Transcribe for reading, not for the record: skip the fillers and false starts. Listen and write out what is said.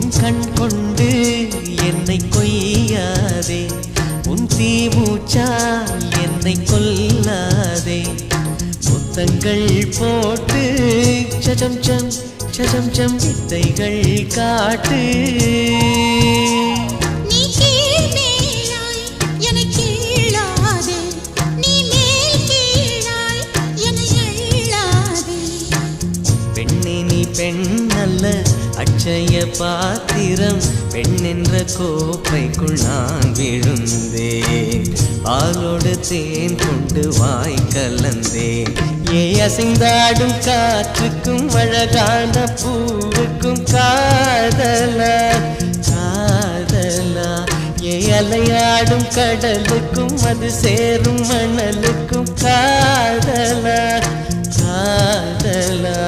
உன் கண் கொண்டு என்னை கொய்யாதே, உன் தீமூச்சா என்னை கொல்லாதே. முத்தங்கள் போட்டு சஜம் சம் சஜம் சம் வித்தைகள் காட்டு. பெண்ணல்ல அட்சய பாத்திரம், பெண் என்ற கோப்பைக்குள் நான் விழுந்தேன். பாலோடு தேன் கொண்டு வாய் கலந்தேன். ஏ அசைந்தாடும் காற்றுக்கும் அழகான பூவுக்கும் காதலா காதலா. ஏ அலையாடும் கடலுக்கும் அது சேரும் மணலுக்கும் காதலா காதலா.